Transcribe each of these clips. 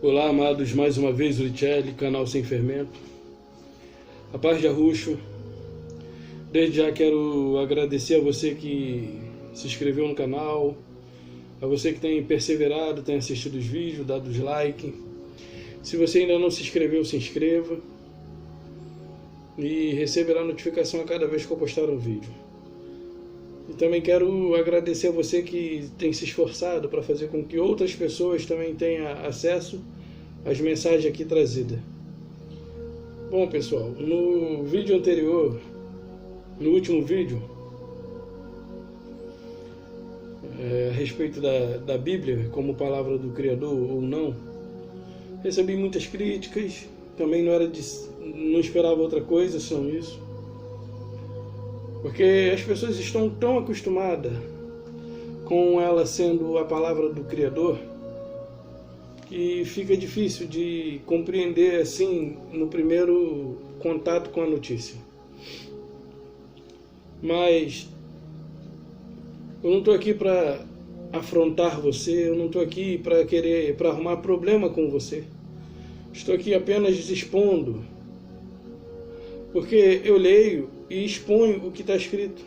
Olá, amados, mais uma vez o Richelli, canal Sem Fermento. A paz de Arruxo. Desde já quero agradecer a você que se inscreveu no canal, a você que tem perseverado, tem assistido os vídeos, dado os like. Se você ainda não se inscreveu, se inscreva e receberá notificação a cada vez que eu postar um vídeo. E também quero agradecer a você que tem se esforçado para fazer com que outras pessoas também tenham acesso às mensagens aqui trazidas. Bom, pessoal, no vídeo anterior, no último vídeo, a respeito da Bíblia como palavra do Criador ou não, recebi muitas críticas. Também não esperava outra coisa, são isso. Porque as pessoas estão tão acostumadas com ela sendo a palavra do Criador que fica difícil de compreender assim no primeiro contato com a notícia. Mas eu não estou aqui para afrontar você, eu não estou aqui para arrumar problema com você. Estou aqui apenas expondo, porque eu leio e exponho o que está escrito.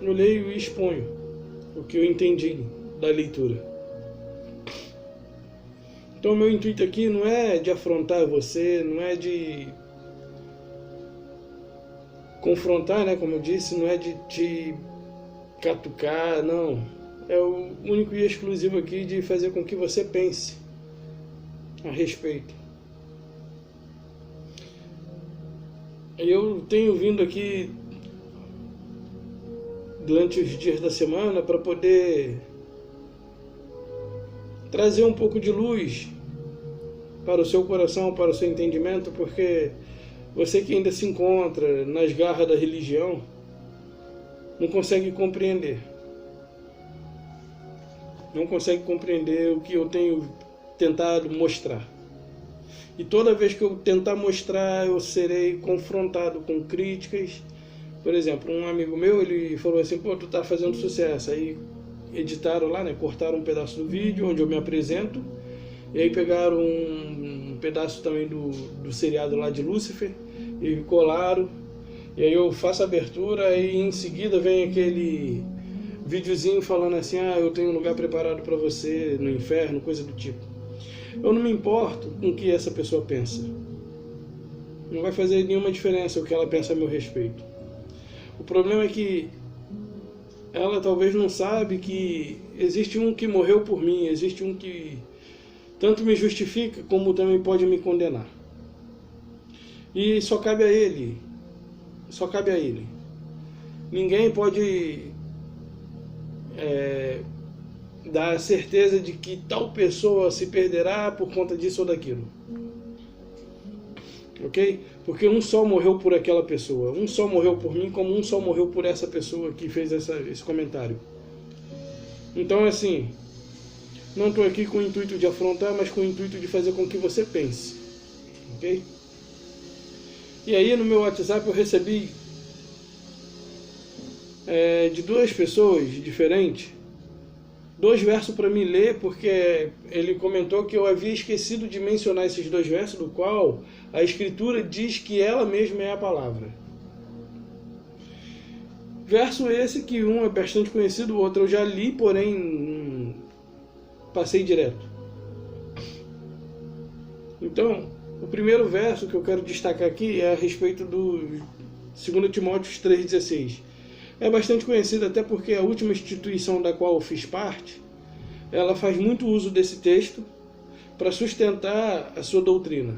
Eu leio e exponho o que eu entendi da leitura. Então, meu intuito aqui não é de afrontar você, não é de confrontar, né, como eu disse, não é de te catucar, não. É o único e exclusivo aqui de fazer com que você pense a respeito. Eu tenho vindo aqui durante os dias da semana para poder trazer um pouco de luz para o seu coração, para o seu entendimento, porque você que ainda se encontra nas garras da religião não consegue compreender. Não consegue compreender o que eu tenho tentado mostrar. E toda vez que eu tentar mostrar, eu serei confrontado com críticas. Por exemplo, um amigo meu, ele falou assim: pô, tu tá fazendo sucesso. Aí editaram lá, né, cortaram um pedaço do vídeo onde eu me apresento, e aí pegaram um pedaço também do seriado lá de Lúcifer e colaram, e aí eu faço a abertura e em seguida vem aquele videozinho falando assim: ah, eu tenho um lugar preparado para você no inferno, coisa do tipo. Eu não me importo com o que essa pessoa pensa. Não vai fazer nenhuma diferença o que ela pensa a meu respeito. O problema é que ela talvez não sabe que existe um que morreu por mim, existe um que tanto me justifica como também pode me condenar. E só cabe a ele. Só cabe a ele. Ninguém pode dar a certeza de que tal pessoa se perderá por conta disso ou daquilo. Ok? Porque um só morreu por aquela pessoa. Um só morreu por mim, como um só morreu por essa pessoa que fez esse comentário. Então, assim, não estou aqui com o intuito de afrontar, mas com o intuito de fazer com que você pense. Ok? E aí, no meu WhatsApp, eu recebi de duas pessoas diferentes 2 versos para me ler, porque ele comentou que eu havia esquecido de mencionar esses 2 versos, do qual a Escritura diz que ela mesma é a palavra. Verso esse que um é bastante conhecido, o outro eu já li, porém passei direto. Então, o primeiro verso que eu quero destacar aqui é a respeito do 2 Timóteo 3,16. É bastante conhecido até porque a última instituição da qual eu fiz parte, ela faz muito uso desse texto para sustentar a sua doutrina.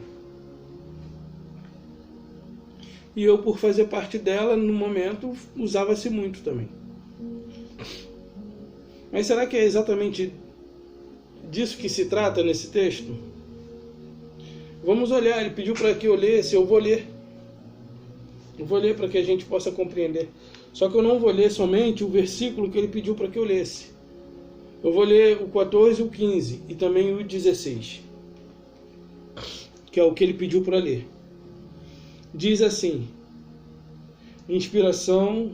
E eu, por fazer parte dela, no momento, usava-se muito também. Mas será que é exatamente disso que se trata nesse texto? Vamos olhar, ele pediu para que eu lesse, eu vou ler. Eu vou ler para que a gente possa compreender. Só que eu não vou ler somente o versículo que ele pediu para que eu lesse. Eu vou ler o 14 e o 15 e também o 16, que é o que ele pediu para ler. Diz assim: inspiração,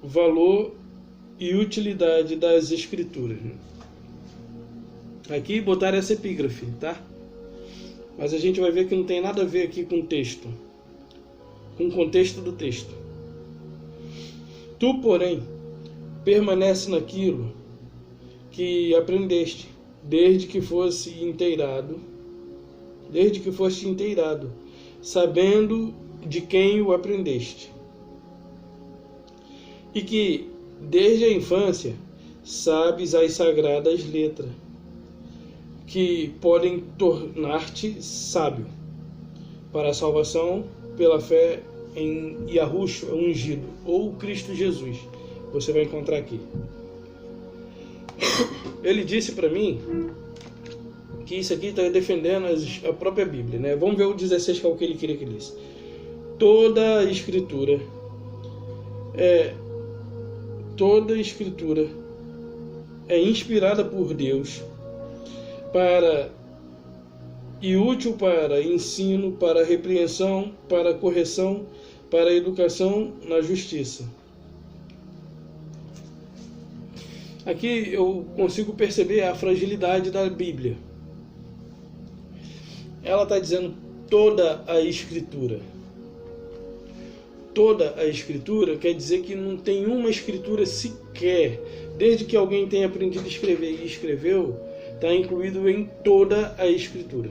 valor e utilidade das Escrituras. Aqui botaram essa epígrafe, tá? Mas a gente vai ver que não tem nada a ver aqui com o texto, com o contexto do texto. Tu, porém, permanece naquilo que aprendeste, desde que foste inteirado, sabendo de quem o aprendeste, e que desde a infância sabes as sagradas letras, que podem tornar-te sábio para a salvação pela fé em Yahushua ungido, ou Cristo Jesus. Você vai encontrar aqui. Ele disse para mim que isso aqui está defendendo a própria Bíblia, né? Vamos ver o 16, que é o que ele queria que lisse. Toda a Escritura é inspirada por Deus e útil para ensino, para repreensão, para correção, para educação na justiça. Aqui eu consigo perceber a fragilidade da Bíblia. Ela está dizendo toda a Escritura. Toda a Escritura quer dizer que não tem uma Escritura sequer, desde que alguém tenha aprendido a escrever e escreveu, está incluído em toda a Escritura.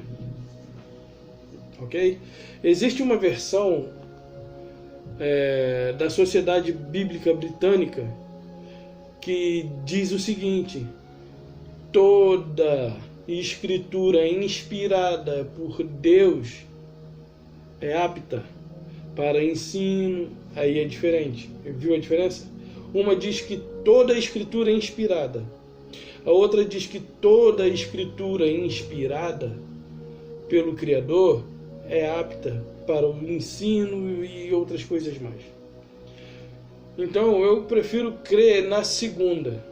Ok? Existe uma versão da Sociedade Bíblica Britânica que diz o seguinte: toda Escritura inspirada por Deus é apta para ensino. Aí é diferente. Viu a diferença? Uma diz que toda a Escritura é inspirada. A outra diz que toda a Escritura inspirada pelo Criador é apta para o ensino e outras coisas mais. Então eu prefiro crer na segunda.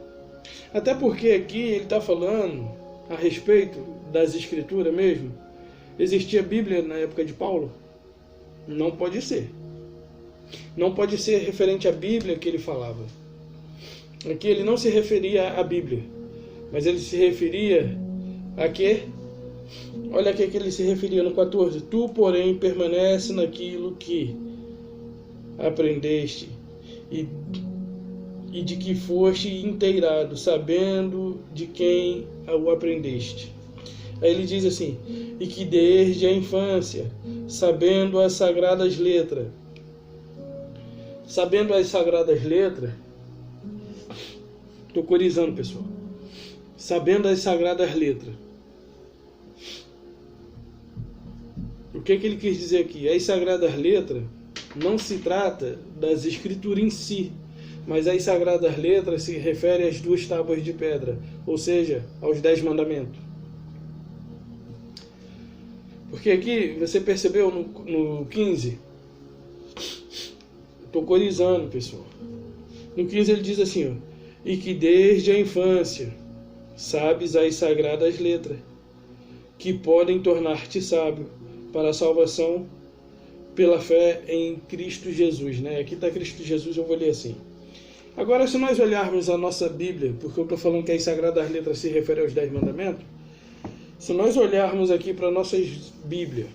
Até porque aqui ele está falando a respeito das Escrituras mesmo. Existia Bíblia na época de Paulo? Não pode ser. Não pode ser referente à Bíblia que ele falava. Aqui ele não se referia à Bíblia, mas ele se referia a quê? Olha aqui que ele se referia no 14. Tu, porém, permanece naquilo que aprendeste e de que foste inteirado, sabendo de quem o aprendeste. Aí ele diz assim: e que desde a infância, sabendo as sagradas letras. Sabendo as sagradas letras, estou corizando, pessoal. Sabendo as sagradas letras. O que ele quis dizer aqui? As sagradas letras não se trata das escrituras em si, mas as sagradas letras se refere às 2 tábuas de pedra, ou seja, aos 10 mandamentos. Porque aqui, você percebeu no 15, estou corizando, pessoal. No 15 ele diz assim, ó, e que desde a infância sabes as sagradas letras, que podem tornar-te sábio para a salvação pela fé em Cristo Jesus, né? Aqui está Cristo Jesus, eu vou ler assim. Agora, se nós olharmos a nossa Bíblia, porque eu estou falando que as sagradas letras se referem aos 10 mandamentos, se nós olharmos aqui para a nossa Bíblia,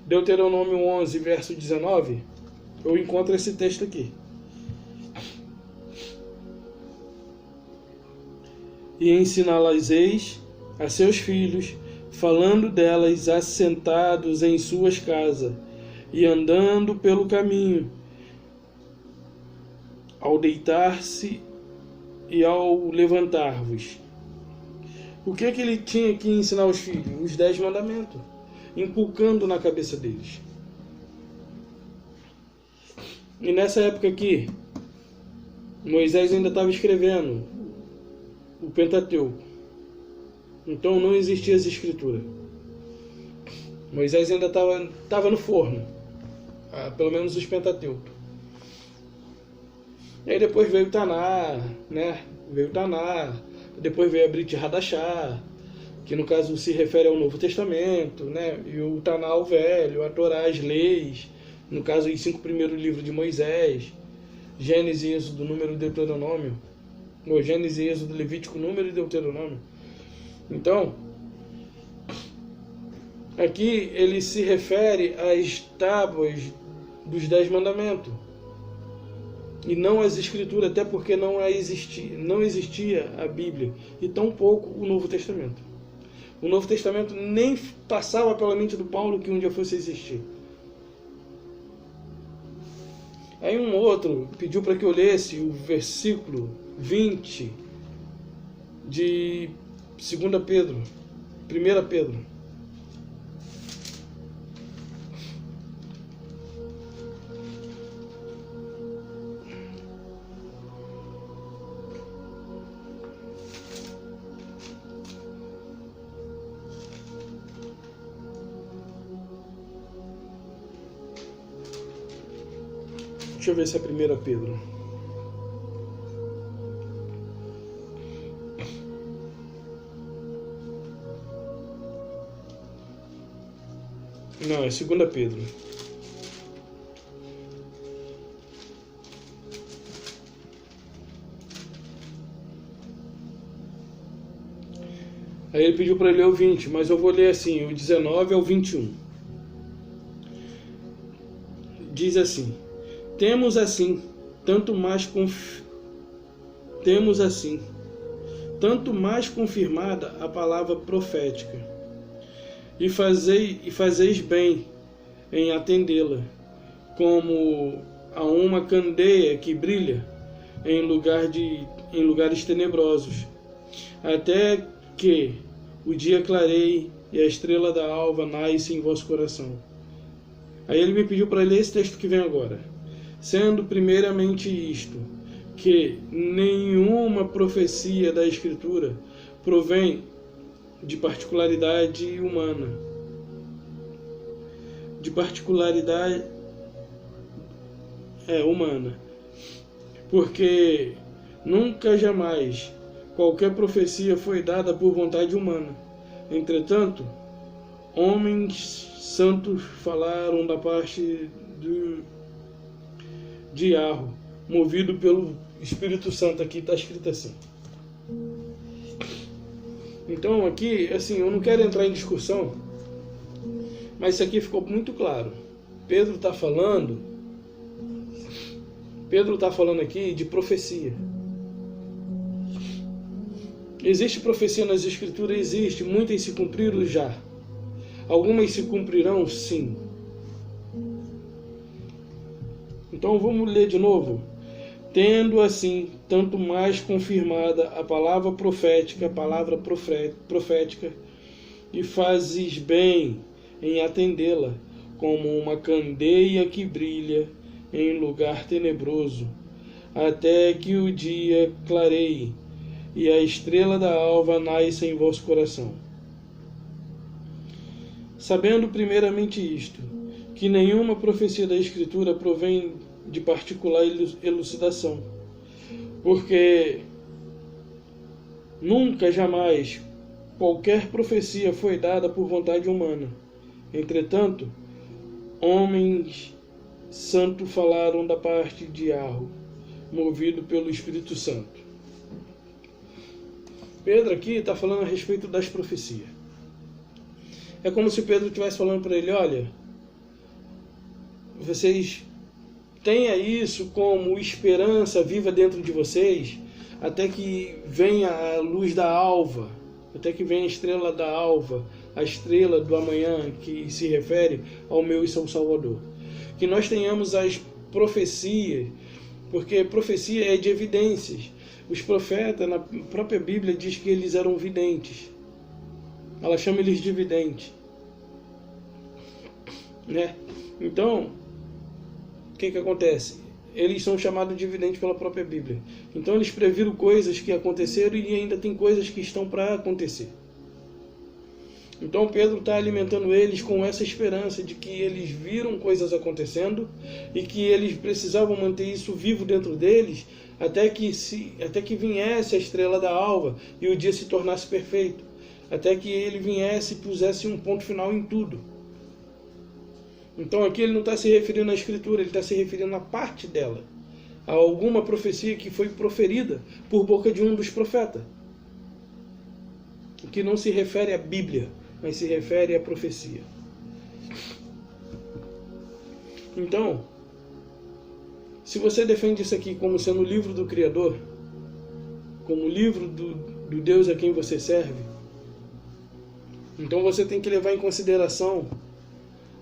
Deuteronômio 11, verso 19, eu encontro esse texto aqui. E ensiná-las-eis a seus filhos, falando delas assentados em suas casas, e andando pelo caminho, ao deitar-se e ao levantar-vos. O que ele tinha que ensinar aos filhos? Os 10 mandamentos, inculcando na cabeça deles. E nessa época aqui, Moisés ainda estava escrevendo o Pentateuco. Então não existia as escrituras. Moisés ainda estava no forno, pelo menos os Pentateucos. E aí depois veio o Taná, né? Veio o Taná, depois veio a Brit Hadashah, que no caso se refere ao Novo Testamento, né? E o Taná, o Velho, a Torá, as leis, no caso os 5 primeiros livros de Moisés, Gênesis, Êxodo, Número e Deuteronômio, Gênesis, Êxodo, Levítico, Número e Deuteronômio. Então, aqui ele se refere às tábuas dos 10 mandamentos e não às escrituras, até porque não existia a Bíblia e tampouco o Novo Testamento. O Novo Testamento nem passava pela mente do Paulo que um dia fosse existir. Aí um outro pediu para que eu lesse o versículo 20 de 2 Pedro, 1 Pedro. Deixa eu ver se é 1 Pedro. Não, é 2 Pedro. Aí ele pediu para ler o 20, mas eu vou ler assim, o 19 ao 21. Diz assim: Temos assim, tanto mais confirmada a palavra profética, e fazeis bem em atendê-la, como a uma candeia que brilha em lugares tenebrosos, até que o dia clareie e a estrela da alva nasce em vosso coração. Aí ele me pediu para ler esse texto que vem agora. Sendo primeiramente isto, que nenhuma profecia da Escritura provém de particularidade humana, humana, porque nunca jamais qualquer profecia foi dada por vontade humana. Entretanto, homens santos falaram da parte de Yahweh, movido pelo Espírito Santo. Aqui está escrito assim. Então aqui, assim, eu não quero entrar em discussão, mas isso aqui ficou muito claro. Pedro está falando aqui de profecia. Existe profecia nas Escrituras? Existe. Muitas se cumpriram já. Algumas se cumprirão? Sim. Então vamos ler de novo. Tendo assim, tanto mais confirmada a palavra profética, e fazes bem em atendê-la, como uma candeia que brilha em lugar tenebroso, até que o dia clareie e a estrela da alva nasça em vosso coração. Sabendo primeiramente isto, que nenhuma profecia da Escritura provém de particular elucidação, porque nunca, jamais, qualquer profecia foi dada por vontade humana. Entretanto, homens santos falaram da parte de Yahweh, movido pelo Espírito Santo. Pedro aqui está falando a respeito das profecias. É como se Pedro estivesse falando para ele: olha, vocês tenha isso como esperança viva dentro de vocês, até que venha a luz da alva, até que venha a estrela da alva, a estrela do amanhã, que se refere ao meu e seu Salvador. Que nós tenhamos as profecias, porque profecia é de evidências. Os profetas, na própria Bíblia, diz que eles eram videntes. Ela chama eles de videntes, né? Então, o que acontece? Eles são chamados de videntes pela própria Bíblia. Então eles previram coisas que aconteceram e ainda tem coisas que estão para acontecer. Então Pedro está alimentando eles com essa esperança de que eles viram coisas acontecendo e que eles precisavam manter isso vivo dentro deles até que viesse a estrela da alva e o dia se tornasse perfeito, até que ele viesse e pusesse um ponto final em tudo. Então aqui ele não está se referindo à Escritura, ele está se referindo à parte dela, a alguma profecia que foi proferida por boca de um dos profetas. que não se refere à Bíblia, mas se refere à profecia. Então, se você defende isso aqui como sendo o livro do Criador, como o livro do Deus a quem você serve, então você tem que levar em consideração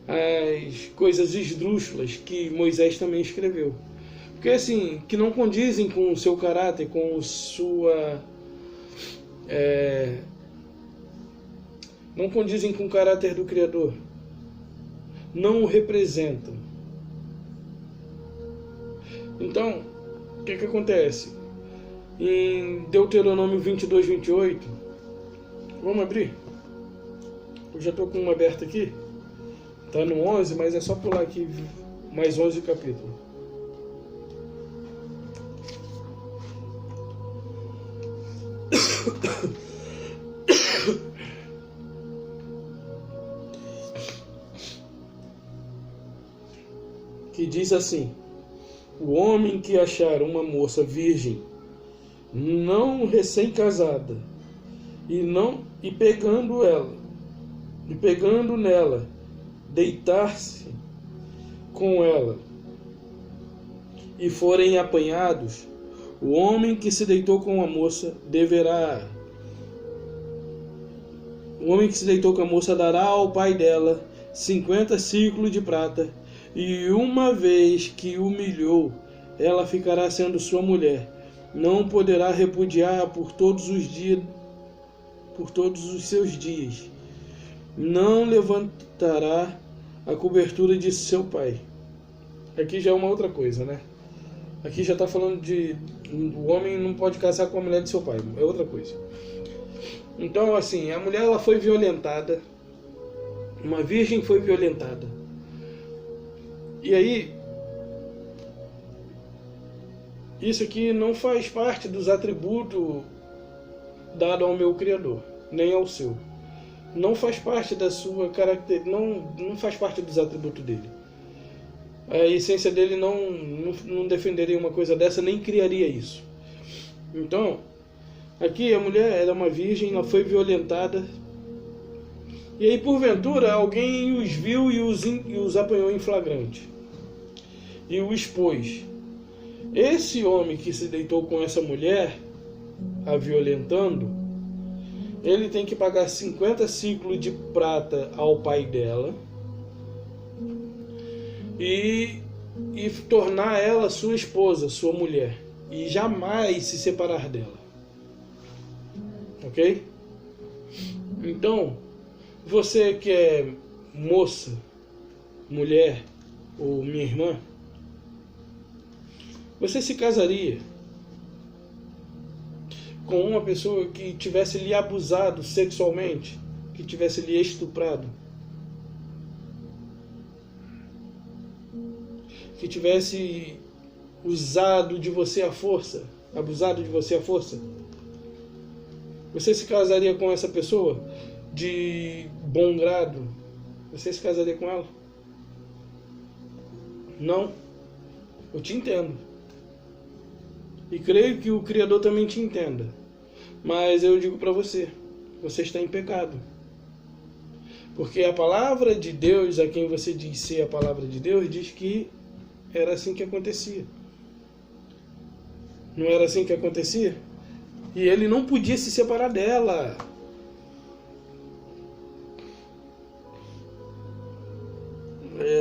as coisas esdrúxulas que Moisés também escreveu. Porque assim, que não condizem com o seu caráter, com sua... não condizem com o caráter do Criador. Não o representam. Então, o que acontece? Em Deuteronômio 22, 28, vamos abrir? Eu já estou com uma aberta aqui. Está no 11, mas é só pular aqui mais 11 capítulos. Que diz assim: o homem que achar uma moça virgem, não recém-casada, e pegando nela, deitar-se com ela, e forem apanhados, o homem que se deitou com a moça dará ao pai dela 50 siclos de prata, e uma vez que humilhou, ela ficará sendo sua mulher. Não poderá repudiar por todos os seus dias. Não levantará a cobertura de seu pai. Aqui já é uma outra coisa, né? Aqui já está falando de... o homem não pode casar com a mulher de seu pai. É outra coisa. Então, assim, a mulher ela foi violentada. Uma virgem foi violentada. E aí, isso aqui não faz parte dos atributos dados ao meu Criador, nem ao seu. Não faz parte da sua característica, não faz parte dos atributos dele. A essência dele não defenderia uma coisa dessa, nem criaria isso. Então, aqui a mulher era uma virgem, ela foi violentada. E aí, porventura, alguém os viu e os apanhou em flagrante. E o expôs. Esse homem que se deitou com essa mulher, a violentando, ele tem que pagar 50 ciclos de prata ao pai dela e tornar ela sua esposa, sua mulher, e jamais se separar dela. Ok? Então, você que é moça, mulher ou minha irmã, você se casaria com uma pessoa que tivesse lhe abusado sexualmente, que tivesse lhe estuprado, que tivesse usado de você à força, abusado de você à força? Você se casaria com essa pessoa de bom grado? Você se casaria com ela? Não. Eu te entendo. E creio que o Criador também te entenda. Mas eu digo para você, você está em pecado. Porque a palavra de Deus, a quem você diz ser a palavra de Deus, diz que era assim que acontecia. Não era assim que acontecia? E ele não podia se separar dela.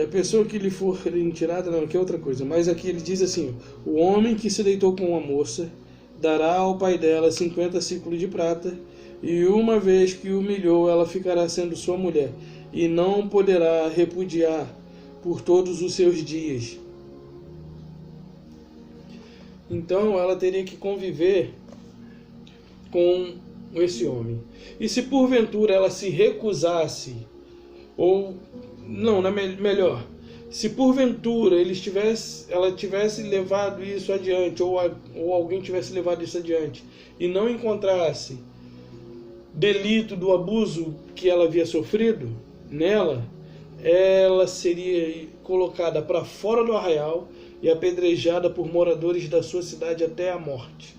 A pessoa que lhe for retirada, não, que é outra coisa. Mas aqui ele diz assim: o homem que se deitou com uma moça dará ao pai dela 50 ciclos de prata, e uma vez que humilhou, ela ficará sendo sua mulher, e não poderá repudiar por todos os seus dias. Então ela teria que conviver com esse homem. E se porventura ela se recusasse, ou não, melhor, se porventura ela tivesse levado isso adiante, ou alguém tivesse levado isso adiante, e não encontrasse delito do abuso que ela havia sofrido nela, ela seria colocada para fora do arraial e apedrejada por moradores da sua cidade até a morte.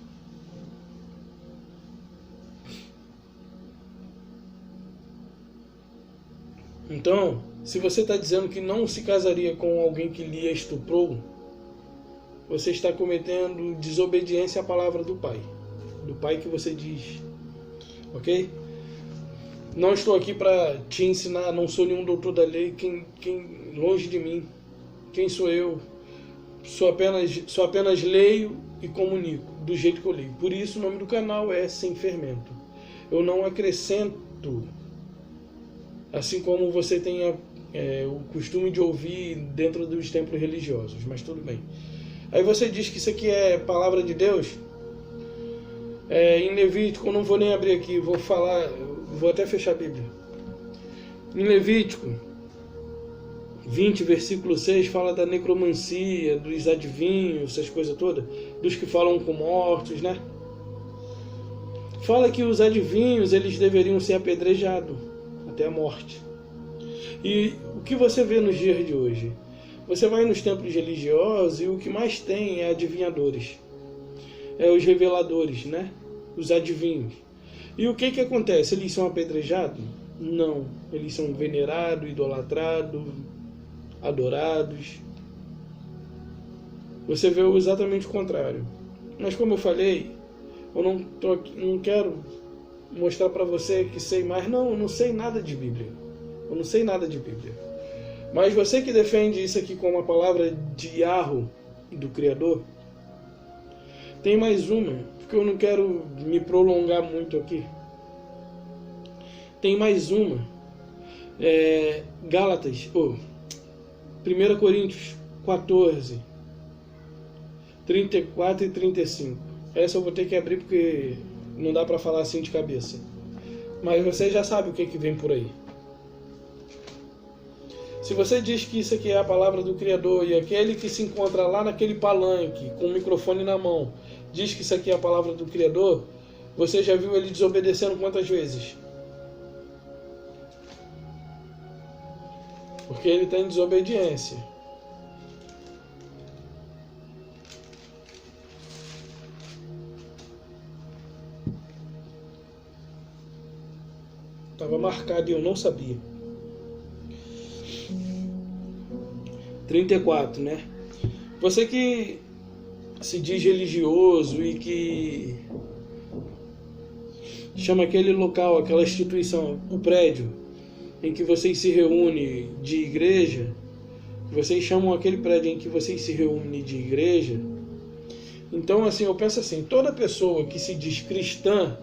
Então, se você está dizendo que não se casaria com alguém que lhe estuprou, você está cometendo desobediência à palavra do Pai que você diz, ok? Não estou aqui para te ensinar, não sou nenhum doutor da lei, longe de mim. Quem sou eu? Sou apenas leio e comunico do jeito que eu leio. Por isso o nome do canal é Sem Fermento. Eu não acrescento, assim como você tem o costume de ouvir dentro dos templos religiosos, mas tudo bem. Aí você diz que isso aqui é palavra de Deus. Em Levítico, eu não vou nem abrir aqui, vou até fechar a Bíblia. Em Levítico 20, versículo 6, fala da necromancia, dos adivinhos, essas coisas todas, dos que falam com mortos, né? Fala que os adivinhos, eles deveriam ser apedrejados até a morte. E o que você vê nos dias de hoje? Você vai nos templos religiosos e o que mais tem é adivinhadores. Os reveladores, né? Os adivinhos. E o que acontece? Eles são apedrejados? Não. Eles são venerados, idolatrados, adorados. Você vê exatamente o contrário. Mas como eu falei, eu não quero mostrar para você que sei mais. Não, eu não sei nada de Bíblia. Eu não sei nada de Bíblia. Mas você que defende isso aqui como a palavra de Yahweh, do Criador, tem mais uma, porque eu não quero me prolongar muito aqui. Tem mais uma. Gálatas, 1 Coríntios 14, 34 e 35. Essa eu vou ter que abrir porque não dá para falar assim de cabeça. Mas você já sabe o que vem por aí. Se você diz que isso aqui é a palavra do Criador e aquele que se encontra lá naquele palanque com o microfone na mão diz que isso aqui é a palavra do Criador, você já viu ele desobedecendo quantas vezes? Porque ele está em desobediência. Estava marcado e eu não sabia. 34, né? Você que se diz religioso e que chama aquele local, aquela instituição, o prédio em que vocês se reúnem de igreja, vocês chamam aquele prédio em que vocês se reúnem de igreja. Então, assim, eu penso assim, toda pessoa que se diz cristã,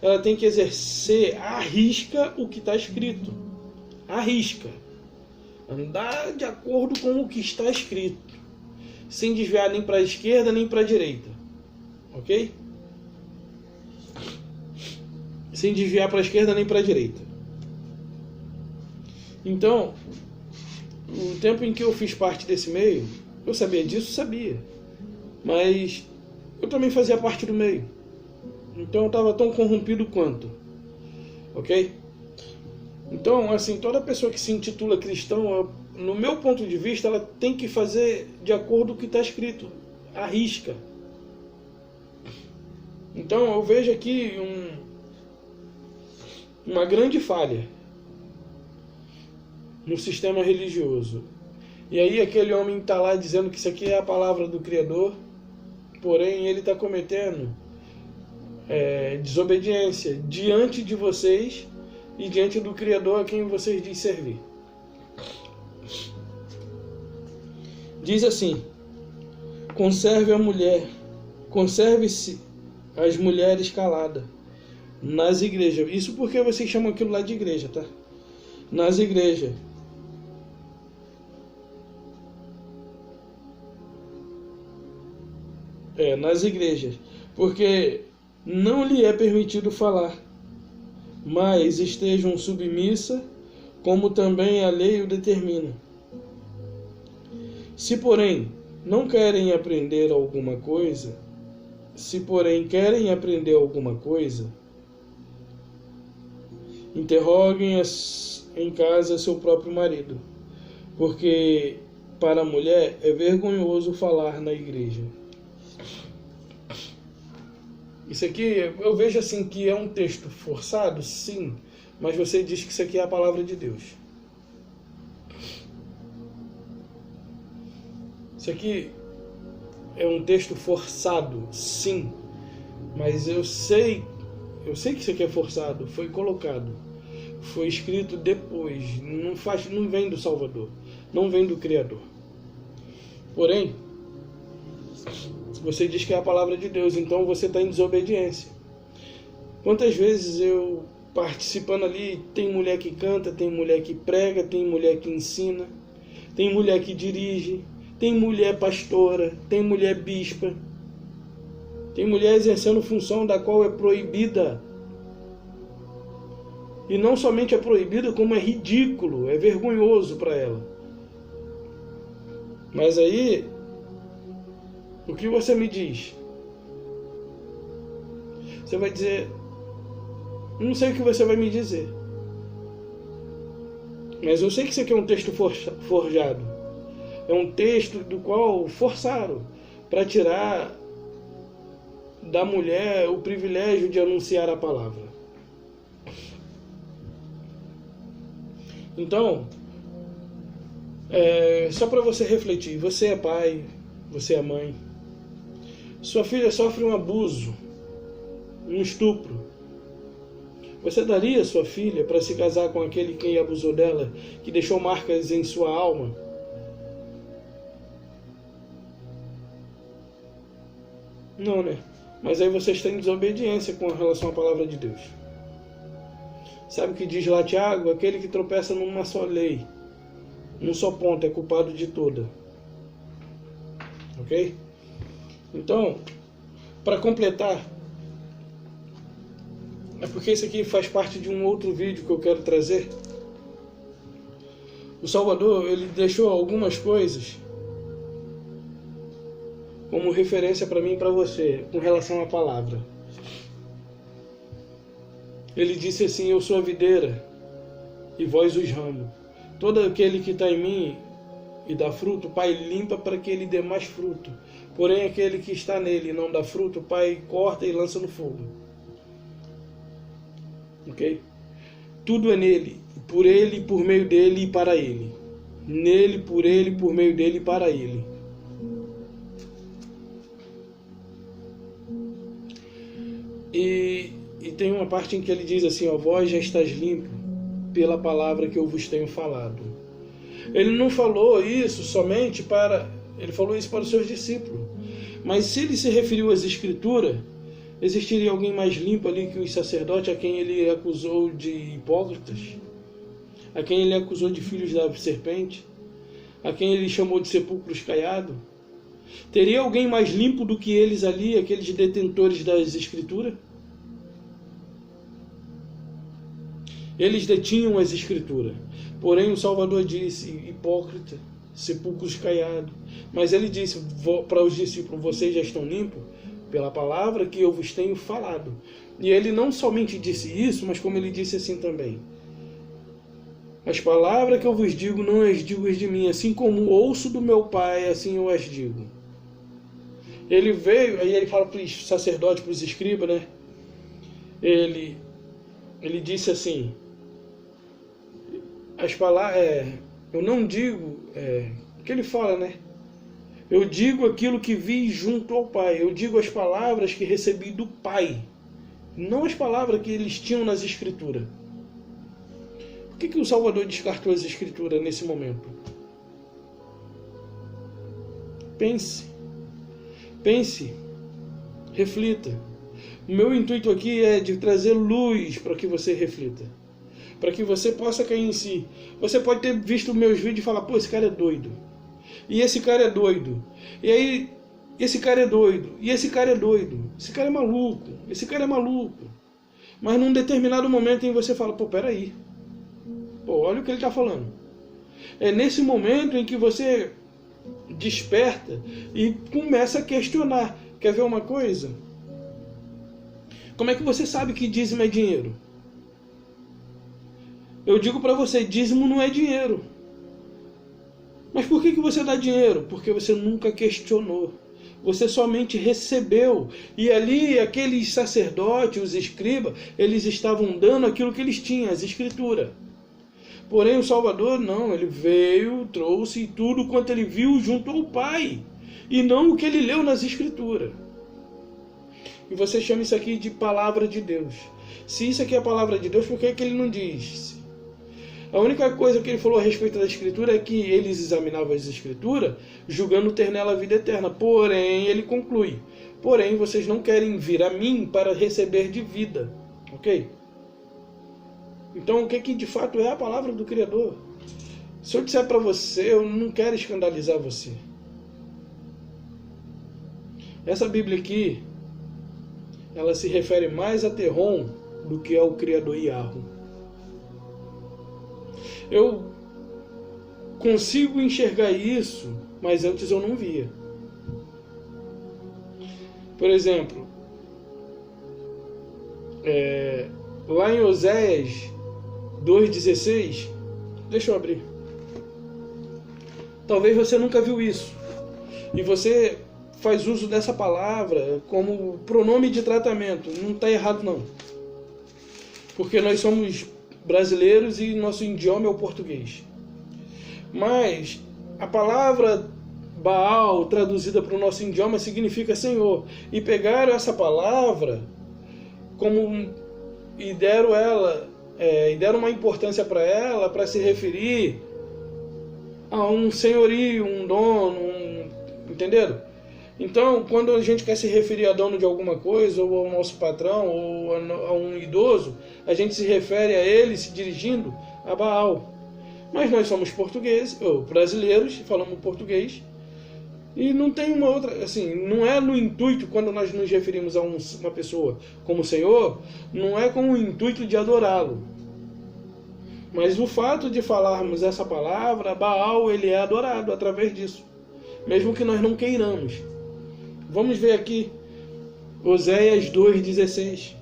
ela tem que exercer à risca o que está escrito. À risca. Andar de acordo com o que está escrito. Sem desviar nem para a esquerda nem para a direita. Ok? Sem desviar para a esquerda nem para a direita. Então, no tempo em que eu fiz parte desse meio, eu sabia disso, sabia. Mas eu também fazia parte do meio. Então eu estava tão corrompido quanto. Ok? Então, assim, toda pessoa que se intitula cristão, no meu ponto de vista, ela tem que fazer de acordo com o que está escrito. À risca. Então eu vejo aqui uma grande falha no sistema religioso. E aí aquele homem está lá dizendo que isso aqui é a palavra do Criador, porém ele está cometendo desobediência diante de vocês e diante do Criador a quem vocês diz servir. Diz assim: conserve-se as mulheres caladas nas igrejas. Isso porque vocês chamam aquilo lá de igreja, tá? Nas igrejas. Nas igrejas. Porque não lhe é permitido falar, mas estejam submissas, como também a lei o determina. Se porém querem aprender alguma coisa, interroguem em casa seu próprio marido, porque para a mulher é vergonhoso falar na igreja. Isso aqui, eu vejo assim que é um texto forçado, sim, mas você diz que isso aqui é a palavra de Deus. Isso aqui é um texto forçado, sim, mas eu sei que isso aqui é forçado, foi colocado, foi escrito depois, não vem do Salvador, não vem do Criador. Porém, você diz que é a palavra de Deus, então você está em desobediência. Quantas vezes eu, participando ali, tem mulher que canta, tem mulher que prega, tem mulher que ensina, tem mulher que dirige, tem mulher pastora, tem mulher bispa, tem mulher exercendo função da qual é proibida. E não somente é proibida, como é ridículo, é vergonhoso para ela. Mas aí, o que você me diz? Você vai dizer, não sei o que você vai me dizer, mas eu sei que isso aqui é um texto forjado. É um texto do qual forçaram para tirar da mulher o privilégio de anunciar a palavra. Então, só para você refletir, você é pai, você é mãe, sua filha sofre um abuso, um estupro. Você daria sua filha para se casar com aquele quem abusou dela, que deixou marcas em sua alma? Não, né? Mas aí você está em desobediência com relação à palavra de Deus. Sabe o que diz lá Tiago? Aquele que tropeça numa só lei, num só ponto, é culpado de toda. Ok? Então, para completar, é porque isso aqui faz parte de um outro vídeo que eu quero trazer. O Salvador, ele deixou algumas coisas como referência para mim e para você, com relação à palavra. Ele disse assim, eu sou a videira, e vós os ramos. Todo aquele que está em mim e dá fruto, o Pai limpa para que ele dê mais fruto. Porém, aquele que está nele e não dá fruto, o Pai corta e lança no fogo. Ok? Tudo é nele, por meio dele e para ele. Nele, por meio dele e para ele. E tem uma parte em que ele diz assim, ó, vós já estás limpo pela palavra que eu vos tenho falado. Ele não falou isso somente para... Ele falou isso para os seus discípulos. Mas se ele se referiu às Escrituras, existiria alguém mais limpo ali que os sacerdotes, a quem ele acusou de hipócritas, a quem ele acusou de filhos da serpente, a quem ele chamou de sepulcros caiados? Teria alguém mais limpo do que eles ali, aqueles detentores das Escrituras? Eles detinham as Escrituras. Porém, o Salvador disse, hipócrita, sepulcros caiados. Mas ele disse para os discípulos, vocês já estão limpos pela palavra que eu vos tenho falado. E ele não somente disse isso, mas como ele disse assim também. As palavras que eu vos digo, não as digo de mim, assim como ouço do meu Pai, assim eu as digo. Ele veio, aí ele fala para os sacerdotes, para os escribas, né? Ele disse assim, as palavras, eu não digo, o que ele fala, né? Eu digo aquilo que vi junto ao Pai, eu digo as palavras que recebi do Pai, não as palavras que eles tinham nas Escrituras. Por que o Salvador descartou as Escrituras nesse momento? Pense, reflita. O meu intuito aqui é de trazer luz para que você reflita, para que você possa cair em si. Você pode ter visto meus vídeos e falar, pô, esse cara é doido, e esse cara é doido, e aí esse cara é doido, e esse cara é doido, esse cara é maluco, esse cara é maluco. Mas num determinado momento em você fala, pô, peraí, pô, olha o que ele está falando. É nesse momento em que você desperta e começa a questionar. Quer ver uma coisa? Como é que você sabe que dízimo é dinheiro? Eu digo para você, dízimo não é dinheiro. Mas por que você dá dinheiro? Porque você nunca questionou. Você somente recebeu. E ali aqueles sacerdotes, os escribas, eles estavam dando aquilo que eles tinham, as escrituras. Porém, o Salvador não, ele veio, trouxe tudo quanto ele viu junto ao Pai, e não o que ele leu nas Escrituras. E você chama isso aqui de palavra de Deus. Se isso aqui é a palavra de Deus, por que ele não diz? A única coisa que ele falou a respeito da Escritura é que eles examinavam as Escrituras, julgando ter nela a vida eterna. Porém, ele conclui: porém, vocês não querem vir a mim para receber de vida. Ok? Então, o que de fato é a palavra do Criador? Se eu disser para você, eu não quero escandalizar você. Essa Bíblia aqui, ela se refere mais a Terron do que ao Criador Yahweh. Eu consigo enxergar isso, mas antes eu não via. Por exemplo, lá em Oséias 2,16, deixa eu abrir. Talvez você nunca viu isso. E você faz uso dessa palavra como pronome de tratamento. Não está errado, não. Porque nós somos brasileiros e nosso idioma é o português. Mas a palavra Baal, traduzida para o nosso idioma, significa Senhor. E pegaram essa palavra e deram uma importância para ela, para se referir a um senhorio, um dono, entenderam? Então, quando a gente quer se referir a dono de alguma coisa, ou ao nosso patrão, ou a um idoso, a gente se refere a ele se dirigindo a Baal. Mas nós somos portugueses, ou brasileiros, falamos português, e não tem uma outra, assim, não é no intuito, quando nós nos referimos a uma pessoa como Senhor, não é com o intuito de adorá-lo. Mas o fato de falarmos essa palavra, Baal, ele é adorado através disso, mesmo que nós não queiramos. Vamos ver aqui, Oséias 2,16.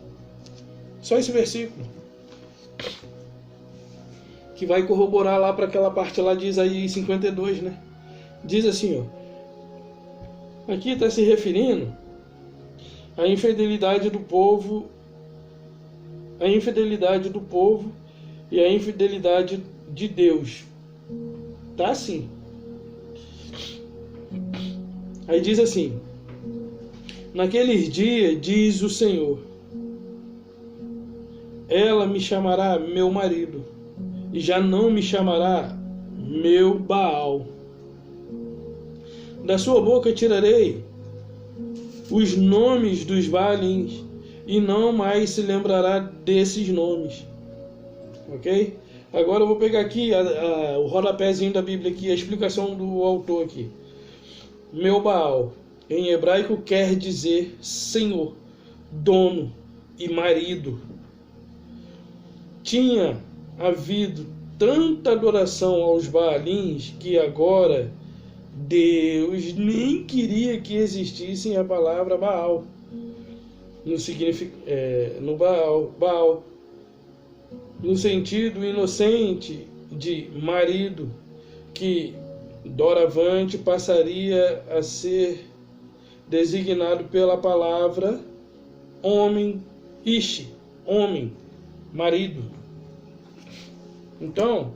Só esse versículo, que vai corroborar lá para aquela parte lá de Isaías 52, né? Diz assim, ó. Aqui está se referindo à infidelidade do povo, e a infidelidade de Deus. Tá assim. Aí diz assim: naqueles dias, diz o Senhor, ela me chamará meu marido, e já não me chamará meu Baal. Da sua boca tirarei os nomes dos Baalins, e não mais se lembrará desses nomes. Ok? Agora eu vou pegar aqui o rodapézinho da Bíblia, aqui, a explicação do autor aqui. Meu Baal, em hebraico, quer dizer Senhor, dono e marido. Tinha havido tanta adoração aos Baalins que agora Deus nem queria que existisse a palavra Baal. No Baal, no sentido inocente de marido, que doravante passaria a ser designado pela palavra homem, ish, homem, marido. Então,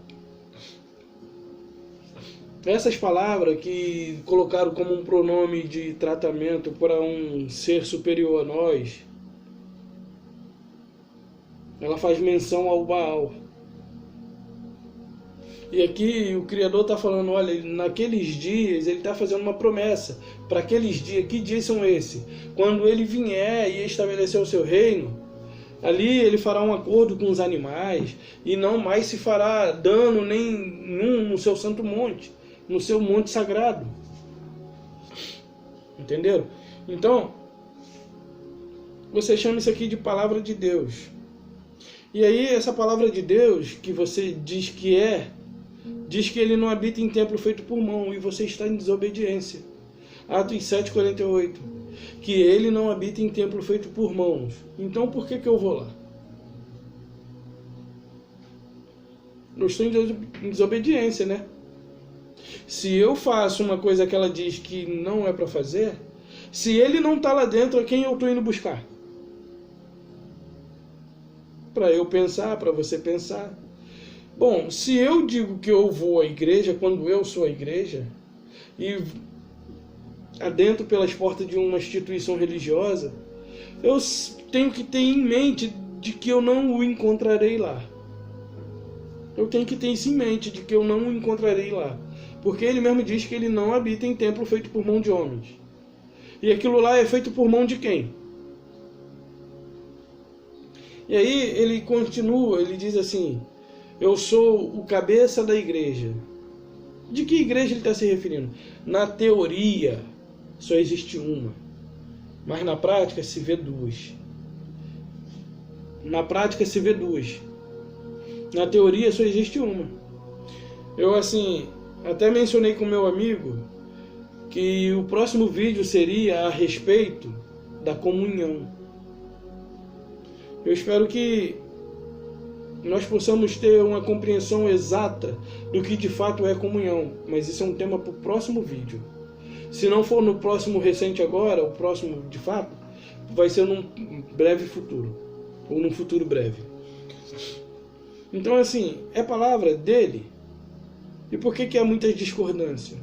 essas palavras que colocaram como um pronome de tratamento para um ser superior a nós, ela faz menção ao Baal. E aqui o Criador está falando, olha, naqueles dias, ele está fazendo uma promessa. Para aqueles dias, que dias são esses? Quando ele vier e estabelecer o seu reino, ali ele fará um acordo com os animais, e não mais se fará dano nenhum no seu santo monte, no seu monte sagrado. Entenderam? Então, você chama isso aqui de palavra de Deus. E aí, essa palavra de Deus, que você diz que ele não habita em templo feito por mão, e você está em desobediência. Atos 7,48. Que ele não habita em templo feito por mãos. Então, por que eu vou lá? Eu estou em desobediência, né? Se eu faço uma coisa que ela diz que não é para fazer, se ele não está lá dentro, quem eu estou indo buscar? Para eu pensar, para você pensar. Bom, se eu digo que eu vou à igreja quando eu sou a igreja, e adentro pelas portas de uma instituição religiosa, eu tenho que ter em mente de que eu não o encontrarei lá. Eu tenho que ter isso em mente, de que eu não o encontrarei lá. Porque ele mesmo diz que ele não habita em templo feito por mão de homens. E aquilo lá é feito por mão de quem? E aí ele continua, ele diz assim: eu sou o cabeça da igreja. De que igreja ele está se referindo? Na teoria, só existe uma. Mas na prática se vê duas. Na prática se vê duas. Na teoria só existe uma. Eu até mencionei com meu amigo que o próximo vídeo seria a respeito da comunhão. Eu espero que nós possamos ter uma compreensão exata do que de fato é comunhão, mas isso é um tema para o próximo vídeo. Se não for no próximo recente agora, o próximo de fato, vai ser num breve futuro, ou num futuro breve. Então é palavra dele. E por que há muita discordância?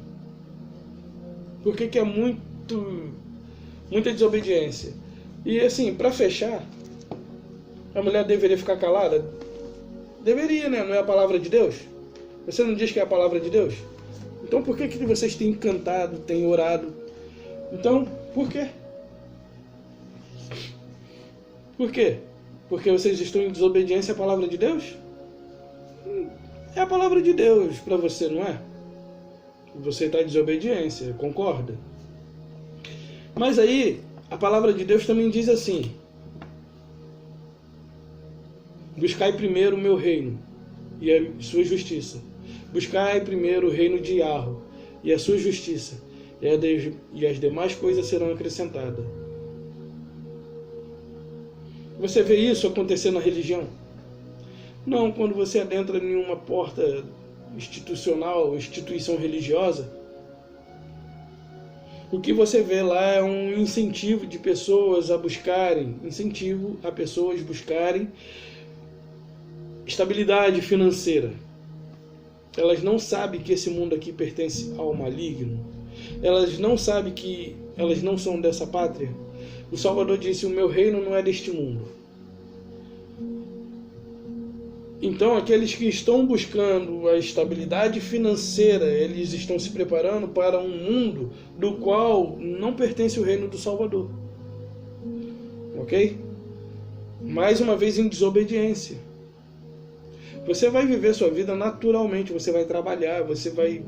Por que há muita desobediência? E para fechar, a mulher deveria ficar calada? Deveria, né? Não é a palavra de Deus? Você não diz que é a palavra de Deus? Então por que vocês têm cantado, têm orado? Então, por quê? Por quê? Porque vocês estão em desobediência à palavra de Deus? É a palavra de Deus para você, não é? Você está em desobediência, concorda? Mas aí, a palavra de Deus também diz assim: buscai primeiro o meu reino e a sua justiça. Buscai primeiro o reino de Yahweh e a sua justiça, e as demais coisas serão acrescentadas. Você vê isso acontecer na religião? Não, quando você adentra em uma porta institucional, instituição religiosa, o que você vê lá é um incentivo de pessoas a buscarem, estabilidade financeira. Elas não sabem que esse mundo aqui pertence ao maligno. Elas não sabem que elas não são dessa pátria. O Salvador disse: o meu reino não é deste mundo. Então, aqueles que estão buscando a estabilidade financeira, eles estão se preparando para um mundo do qual não pertence o reino do Salvador. Ok? Mais uma vez em desobediência. Você vai viver sua vida naturalmente, você vai trabalhar, você vai...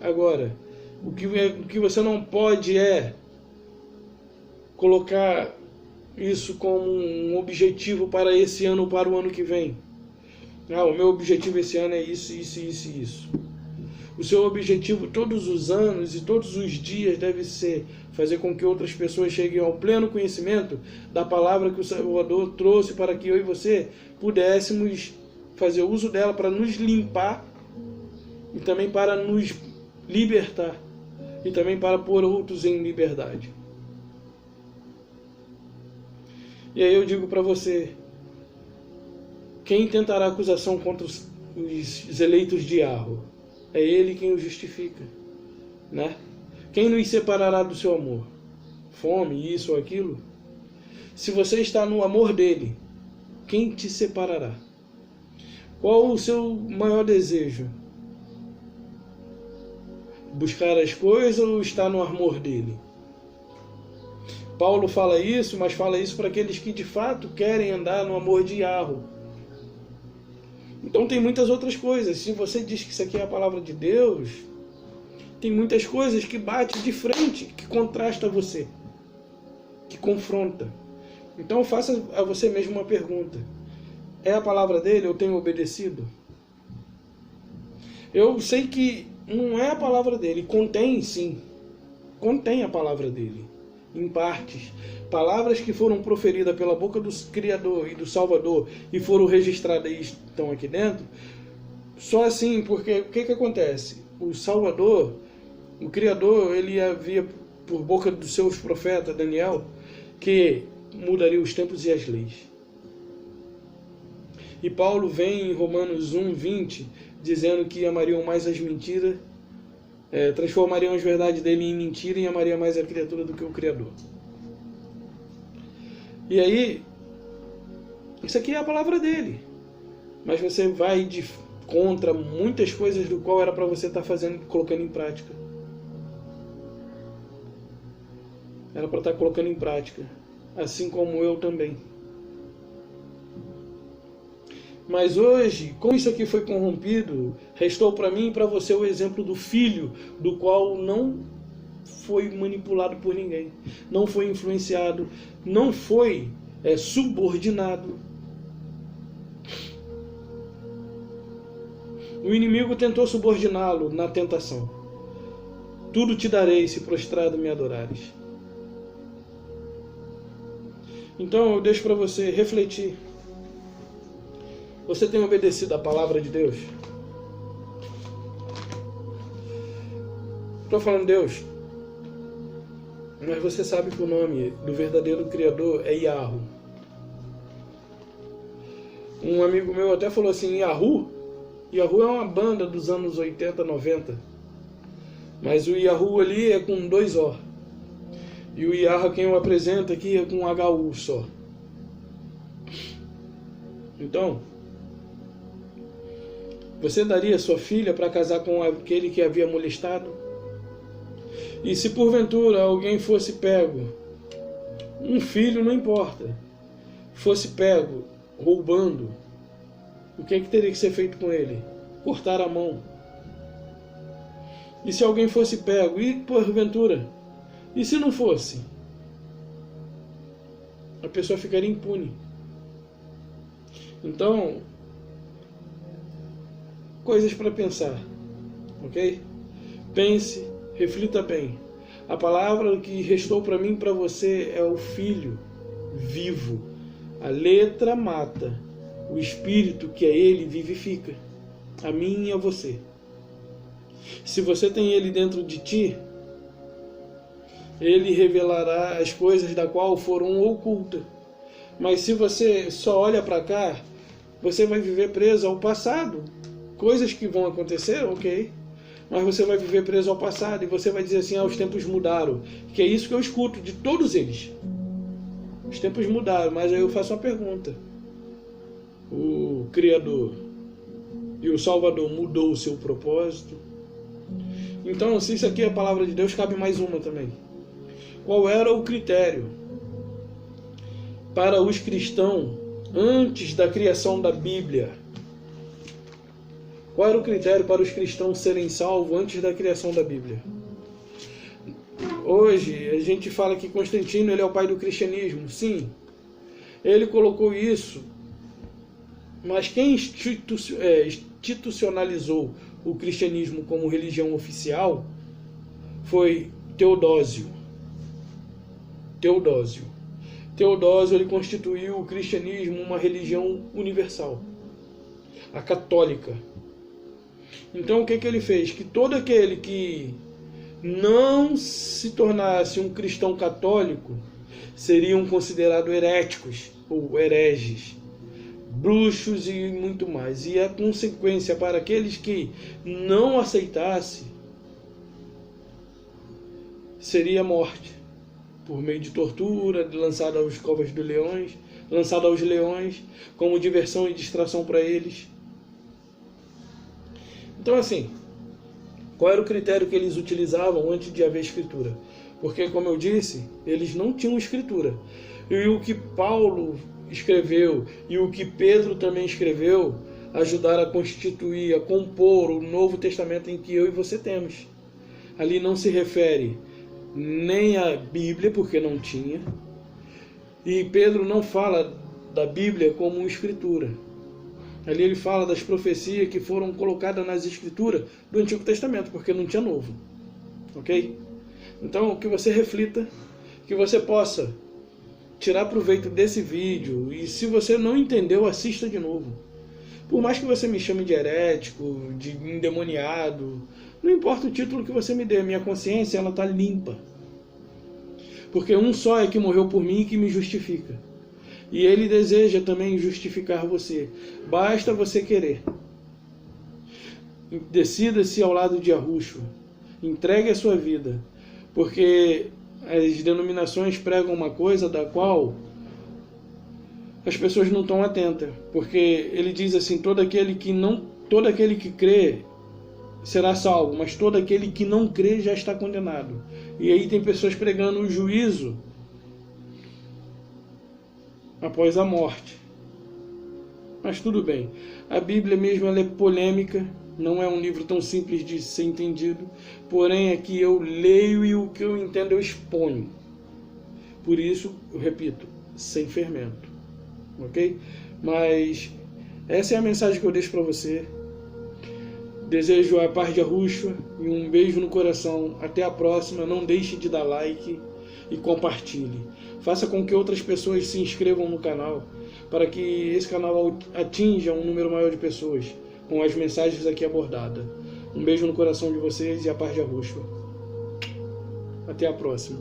Agora, o que você não pode é colocar isso como um objetivo para esse ano ou para o ano que vem. O meu objetivo esse ano é isso, isso, isso e isso. O seu objetivo todos os anos e todos os dias deve ser fazer com que outras pessoas cheguem ao pleno conhecimento da palavra que o Salvador trouxe para que eu e você pudéssemos fazer uso dela para nos limpar e também para nos libertar e também para pôr outros em liberdade. E aí eu digo para você: quem tentará acusação contra os eleitos de Yahweh? É ele quem os justifica, né? Quem nos separará do seu amor? Fome, isso ou aquilo? Se você está no amor dele, quem te separará? Qual o seu maior desejo? Buscar as coisas ou estar no amor dele? Paulo fala isso, mas fala isso para aqueles que de fato querem andar no amor de Yahweh. Então tem muitas outras coisas. Se você diz que isso aqui é a palavra de Deus, tem muitas coisas que bate de frente, que contrasta você, que confronta. Então faça a você mesmo uma pergunta: é a palavra dele? Eu tenho obedecido? Eu sei que não é a palavra dele. Contém, sim. Contém a palavra dele, em partes. Palavras que foram proferidas pela boca do Criador e do Salvador e foram registradas e estão aqui dentro. Só assim, porque o que acontece? O Salvador, o Criador, ele havia por boca dos seus profetas, Daniel, que mudaria os tempos e as leis. E Paulo vem em Romanos 1:20 dizendo que amariam mais as mentiras, transformariam as verdades dele em mentira e amariam mais a criatura do que o Criador. E aí, isso aqui é a palavra dele. Mas você vai contra muitas coisas do qual era para você estar fazendo, colocando em prática. Era para estar colocando em prática. Assim como eu também. Mas hoje, como isso aqui foi corrompido, restou para mim e para você o exemplo do filho, do qual não foi manipulado por ninguém, não foi influenciado, não foi subordinado. O inimigo tentou subordiná-lo na tentação. Tudo te darei se prostrado me adorares. Então eu deixo para você refletir. Você tem obedecido à palavra de Deus? Estou falando Deus, mas você sabe que o nome do verdadeiro Criador é Yahweh. Um amigo meu até falou assim, Yahoo? Yahoo é uma banda dos anos 80, 90. Mas o Yahoo ali é com 2 O. E o Yahweh, quem eu apresento aqui, é com HU só. Então, você daria sua filha para casar com aquele que havia molestado? E se porventura alguém fosse pego, um filho não importa, fosse pego roubando, o que teria que ser feito com ele? Cortar a mão. E se alguém fosse pego, e porventura? E se não fosse? A pessoa ficaria impune. Então, coisas para pensar, ok? Pense, reflita bem. A palavra que restou para mim e para você é o Filho vivo. A letra mata, o Espírito que é Ele vivifica. A mim e a você. Se você tem Ele dentro de ti, Ele revelará as coisas da qual foram ocultas. Mas se você só olha para cá, você vai viver preso ao passado. Coisas que vão acontecer, ok. Mas você vai viver preso ao passado e você vai dizer assim, os tempos mudaram. Que é isso que eu escuto de todos eles. Os tempos mudaram, mas aí eu faço uma pergunta. O Criador e o Salvador mudou o seu propósito? Então, se isso aqui é a palavra de Deus, cabe mais uma também. Qual era o critério para os cristãos antes da criação da Bíblia? Qual era o critério para os cristãos serem salvos antes da criação da Bíblia? Hoje, a gente fala que Constantino ele é o pai do cristianismo. Sim, ele colocou isso. Mas quem institucionalizou o cristianismo como religião oficial foi Teodósio. Teodósio ele constituiu o cristianismo uma religião universal, a católica. Então o que ele fez? Que todo aquele que não se tornasse um cristão católico seriam considerados heréticos ou hereges, bruxos e muito mais. E a consequência para aqueles que não aceitassem seria a morte, por meio de tortura, lançado aos covas dos leões, lançado aos leões, como diversão e distração para eles. Então assim, qual era o critério que eles utilizavam antes de haver escritura? Porque, como eu disse, eles não tinham escritura. E o que Paulo escreveu e o que Pedro também escreveu ajudaram a constituir, a compor o Novo Testamento em que eu e você temos. Ali não se refere nem à Bíblia, porque não tinha, e Pedro não fala da Bíblia como uma escritura. Ali ele fala das profecias que foram colocadas nas escrituras do Antigo Testamento, porque não tinha Novo. Ok? Então, que você reflita, que você possa tirar proveito desse vídeo, e se você não entendeu, assista de novo. Por mais que você me chame de herético, de endemoniado, não importa o título que você me dê, minha consciência ela está limpa. Porque um só é que morreu por mim e que me justifica. E ele deseja também justificar você. Basta você querer. Decida-se ao lado de Yahushua. Entregue a sua vida. Porque as denominações pregam uma coisa da qual as pessoas não estão atentas. Porque ele diz assim, todo aquele que crê será salvo, mas todo aquele que não crê já está condenado. E aí tem pessoas pregando o juízo após a morte. Mas tudo bem. A Bíblia mesmo ela é polêmica, não é um livro tão simples de ser entendido, porém aqui eu leio e o que eu entendo eu exponho. Por isso, eu repito, sem fermento. Ok? Mas essa é a mensagem que eu deixo para você. Desejo a paz de Yahushua e um beijo no coração. Até a próxima. Não deixe de dar like e compartilhe. Faça com que outras pessoas se inscrevam no canal, para que esse canal atinja um número maior de pessoas com as mensagens aqui abordadas. Um beijo no coração de vocês e a paz de Yahushua. Até a próxima.